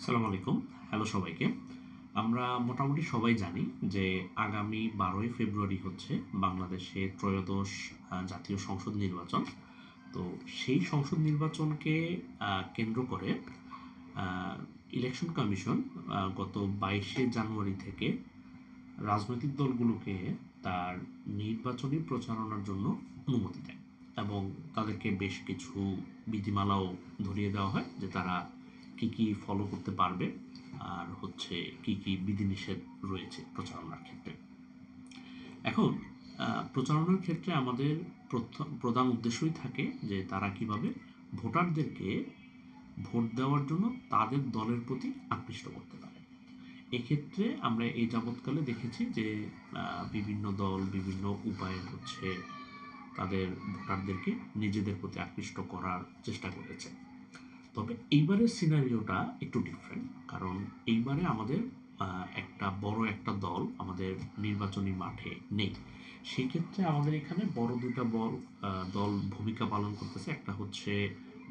আসসালামু আলাইকুম। হ্যালো সবাইকে। আমরা মোটামুটি সবাই জানি যে আগামী ১২ই ফেব্রুয়ারি হচ্ছে বাংলাদেশে ত্রয়োদশ জাতীয় সংসদ নির্বাচন। তো সেই সংসদ নির্বাচনকে কেন্দ্র করে আ ইলেকশন কমিশন গত ২২শে জানুয়ারি থেকে রাজনৈতিক দলগুলোকে তার নির্বাচনী প্রচারণার জন্য অনুমতি দেয় এবং তাদেরকে বেশ কিছু বিধিমালাও ধরিয়ে দেওয়া হয় যে তারা কি কি ফলো করতে পারবে আর হচ্ছে কি কি বিধিনিষেধ রয়েছে প্রচারণার ক্ষেত্রে। এখন প্রচারণার ক্ষেত্রে আমাদের প্রধান উদ্দেশ্যই থাকে যে তারা কিভাবে ভোটারদেরকে ভোট দেওয়ার জন্য তাদের দলের প্রতি আকৃষ্ট করতে পারে। এক্ষেত্রে আমরা এই যাবৎকালে দেখেছি যে বিভিন্ন দল বিভিন্ন উপায়ে হচ্ছে তাদের ভোটারদেরকে নিজেদের প্রতি আকৃষ্ট করার চেষ্টা করেছে। তবে এইবারের সিনারিওটা একটু ডিফারেন্ট, কারণ এইবারে আমাদের একটা বড় একটা দল আমাদের নির্বাচনী মাঠে নেই। সেক্ষেত্রে আমাদের এখানে বড় দুটা দল ভূমিকা পালন করতেছে। একটা হচ্ছে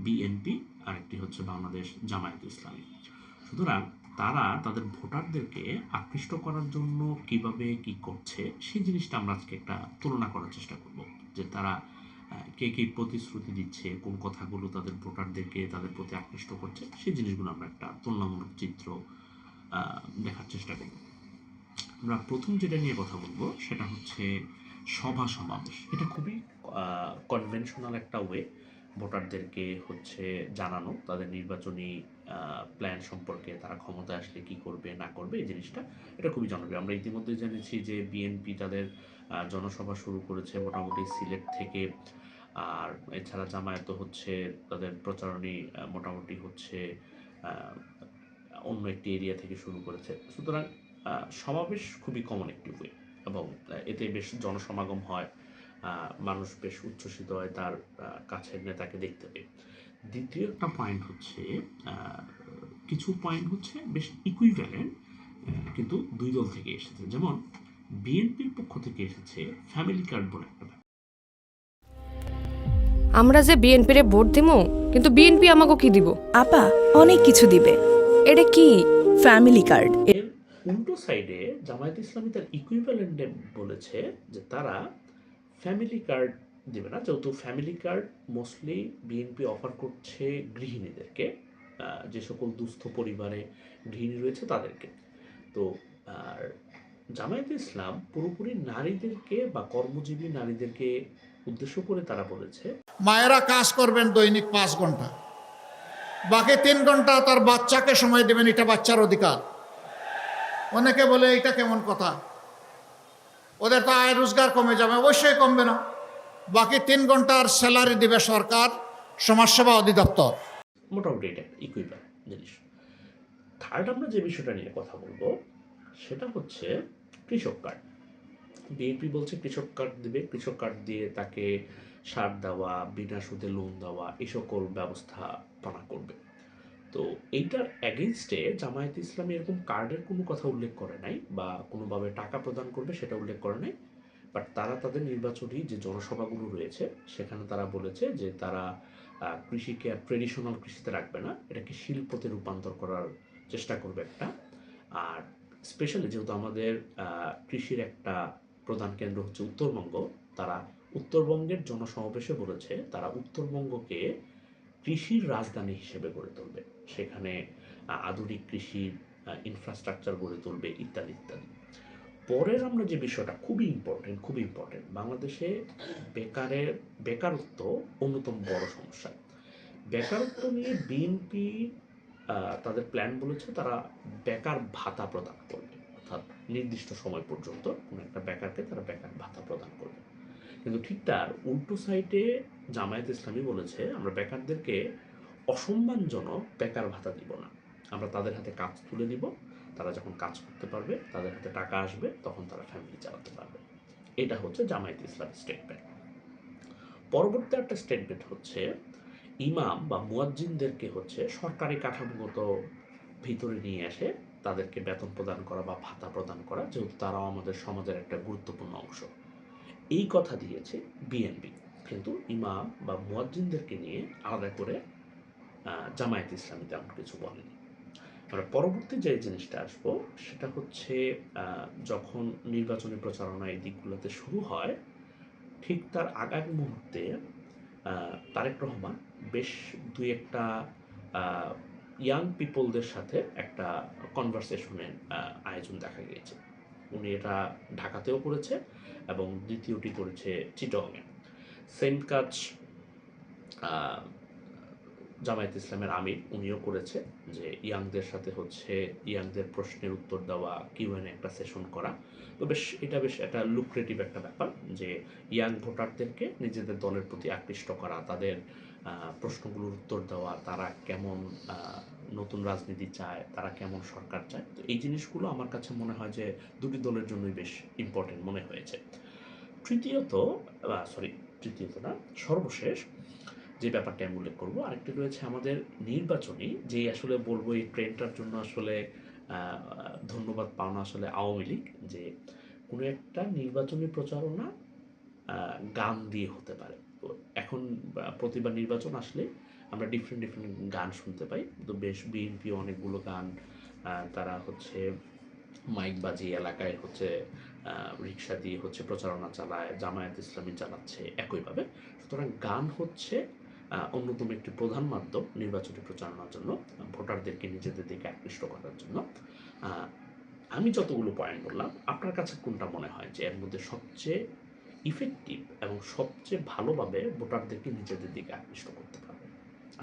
বিএনপি, আর একটি হচ্ছে বাংলাদেশ জামায়াত ইসলামী। সুতরাং তারা তাদের ভোটারদেরকে আকৃষ্ট করার জন্য কিভাবে কি করছে সেই জিনিসটা আমরা আজকে একটা তুলনা করার চেষ্টা করব, যে তারা কে কে প্রতিশ্রুতি দিচ্ছে, কোন কথাগুলো তাদের ভোটারদেরকে তাদের প্রতি আকৃষ্ট করছে সেই জিনিসগুলো আমরা একটা তুলনামূলক চিত্র দেখার চেষ্টা করব। আমরা প্রথম যেটা নিয়ে কথা বলবো সেটা হচ্ছে সভা সমাবেশ। এটা খুবই কনভেনশনাল একটা ওয়ে ভোটারদেরকে হচ্ছে জানানো তাদের নির্বাচনী প্ল্যান সম্পর্কে, তারা ক্ষমতায় আসলে কি করবে না করবে এই জিনিসটা। এটা খুবই জনপ্রিয়। আমরা ইতিমধ্যে জেনেছি যে বিএনপি তাদের জনসভা শুরু করেছে মোটামুটি সিলেট থেকে। আর এছাড়া জামায়াত হচ্ছে তাদের প্রচারণী মোটামুটি হচ্ছে আহ, অন্য একটি এরিয়া থেকে শুরু করেছে। সুতরাং সমাবেশ খুবই কমন একটি ওয়ে এবং এতে বেশ জনসমাগম হয়, মানুষ বেশ উচ্ছ্বসিত হয় তার কাছের নেতাকে দেখতে পেয়ে। দ্বিতীয় একটা পয়েন্ট হচ্ছে কিছু পয়েন্ট হচ্ছে বেশ ইকুইভ্যালেন্ট, কিন্তু দুই দল থেকে এসেছে। যেমন বিএনপির পক্ষ থেকে এসেছে ফ্যামিলি কার্ড বলে একটা ব্যাপার। আমরা যে বিএনপিরে ভোট দিমু, কিন্তু বিএনপি আমাকে কি দিব? আপা অনেক কিছু দিবে। এটা কি? Family card. এর উল্টো সাইডে জামায়াত ইসলামী তার ইকুইভ্যালেন্টে বলেছে যে তারা ফ্যামিলি কার্ড দেবে না, যেহেতু family card mostly BNP offer করছে গৃহিণীদেরকে, যে সকল দুস্থ পরিবারে গৃহিণী রয়েছে তাদেরকে। তো আর জামায়াত ইসলাম পুরোপুরি নারীদেরকে বা কর্মজীবী নারীদেরকে উদ্দেশ্য করে তারা বলেছে মায়েরা কাজ করবেন দৈনিক 5 ঘন্টা, বাকি 3 ঘন্টা তার বাচ্চাকে সময় দেবেন, এটা বাচ্চার অধিকার। অনেকে বলে এটা কেমন কথা, ওদের তো আয় রোজগার কমে যাবে। অবশ্যই কমবে না, বাকি 3 ঘন্টার স্যালারি দিবে সরকার, সমাজসেবা অধিদপ্তর। মোটামুটি এটা ইকুইভ্যালেন্ট জিনিস। থার্ড আমরা যে বিষয়টা নিয়ে কথা বলবো সেটা হচ্ছে কৃষক কার্ড। বিএনপি বলছে কৃষক কার্ড দিবে, কৃষক কার্ড দিয়ে তাকে সার দেওয়া, বিনা সুদে লোন দেওয়া এই সকল ব্যবস্থাপনা করবে। তো এইটার অ্যাগেনস্টে জামায়াত ইসলামী এরকম কার্ডের কোনো কথা উল্লেখ করে নাই বা কোনোভাবে টাকা প্রদান করবে সেটা উল্লেখ করে নাই। বাট তারা তাদের নির্বাচনী যে জনসভাগুলো রয়েছে সেখানে তারা বলেছে যে তারা কৃষিকে আর ট্রেডিশনাল কৃষিতে রাখবে না, এটাকে শিল্পতে রূপান্তর করার চেষ্টা করবে একটা। আর স্পেশালি যেহেতু আমাদের কৃষির একটা প্রধান কেন্দ্র হচ্ছে উত্তরবঙ্গ, তারা উত্তরবঙ্গের জনসমাবেশে বলেছে তারা উত্তরবঙ্গকে কৃষির রাজধানী হিসেবে গড়ে তুলবে, সেখানে আধুনিক কৃষির ইনফ্রাস্ট্রাকচার গড়ে তুলবে ইত্যাদি ইত্যাদি। পরের আমরা যে বিষয়টা খুবই ইম্পর্টেন্ট, বাংলাদেশে বেকারত্ব অন্যতম বড় সমস্যা। বেকারত্ব নিয়ে বিএনপি তাদের প্ল্যান বলেছে তারা বেকার ভাতা প্রদান করবে, অর্থাৎ নির্দিষ্ট সময় পর্যন্ত কোনো একটা বেকারকে তারা বেকার ভাতা প্রদান করবে। কিন্তু ঠিক তার উল্টো সাইডে জামায়াত ইসলামী বলেছে আমরা বেকারদেরকে অসম্মানজনক বেকার ভাতা দিব না, আমরা তাদের হাতে কাজ তুলে দিব, তারা যখন কাজ করতে পারবে তাদের হাতে টাকা আসবে তখন তারা ফ্যামিলি চালাতে পারবে। এটা হচ্ছে জামায়াত ইসলামী স্টেটমেন্ট। পরবর্তী একটা স্টেটমেন্ট হচ্ছে ইমাম বা মুয়াজ্জিনদেরকে হচ্ছে সরকারি কাঠামোগত ভিতরে নিয়ে এসে তাদেরকে বেতন প্রদান করা বা ভাতা প্রদান করা, যেহেতু তারাও আমাদের সমাজের একটা গুরুত্বপূর্ণ অংশ। এই কথা দিয়েছে বিএনপি, কিন্তু ইমাম বা মুয়াজ্জিনদেরকে নিয়ে আলাদা করে জামায়াত ইসলামী তেমন কিছু বলেনি। আমরা পরবর্তী যে জিনিসটা আসবো সেটা হচ্ছে যখন নির্বাচনী প্রচারণা এই দিকগুলোতে শুরু হয়, ঠিক তার আগামী মুহূর্তে তারেক রহমান বেশ দুই একটা ইয়াং পিপলদের সাথে একটা কনভারসেশনের আয়োজন দেখা গিয়েছে। উনি এটা ঢাকাতেও করেছে এবং দ্বিতীয়টি করেছে চিটগংয়ে। সেম কাজ আহ, জামায়াত ইসলামের আমির উনিও করেছে, যে ইয়াংদের সাথে হচ্ছে ইয়াংদের প্রশ্নের উত্তর দেওয়া, কিউএন একটা সেশন করা। তো এটা বেশ একটা লুক্রেটিভ একটা ব্যাপার, যে ইয়াং ভোটারদেরকে নিজেদের দলের প্রতি আকৃষ্ট করা, তাদের প্রশ্নগুলোর উত্তর দেওয়া, তারা কেমন নতুন রাজনীতি চায়, তারা কেমন সরকার চায়। তো এই জিনিসগুলো আমার কাছে মনে হয় যে দুটি দলের জন্যই বেশ ইম্পর্টেন্ট মনে হয়েছে। তৃতীয়ত তৃতীয়ত না, সর্বশেষ যে ব্যাপারটা আমি উল্লেখ করবো আরেকটি রয়েছে আমাদের নির্বাচনী, যে আসলে বলবো এই ট্রেনটার জন্য আসলে ধন্যবাদ পাওনা আসলে আওয়ামী লীগ, যে কোনো একটা নির্বাচনী প্রচারণা গান দিয়ে হতে পারে। তো এখন প্রতিবার নির্বাচন আসলে আমরা ডিফারেন্ট গান শুনতে পাই। তো বেশ বিএনপি অনেকগুলো গান তারা হচ্ছে মাইক বাজিয়ে এলাকায় হচ্ছে রিক্সা দিয়ে হচ্ছে প্রচারণা চালায়, জামায়াত ইসলামী চালাচ্ছে একইভাবে। সুতরাং গান হচ্ছে অন্যতম একটি প্রধান মাধ্যম নির্বাচনী প্রচারণার জন্য, ভোটারদেরকে নিজেদের দিকে আকৃষ্ট করার জন্য। আমি যতগুলো পয়েন্ট বললাম, আপনার কাছে কোনটা মনে হয় যে এর মধ্যে সবচেয়ে ইফেক্টিভ এবং সবচেয়ে ভালোভাবে ভোটারদেরকে নিজেদের দিকে আকৃষ্ট করতে পারে?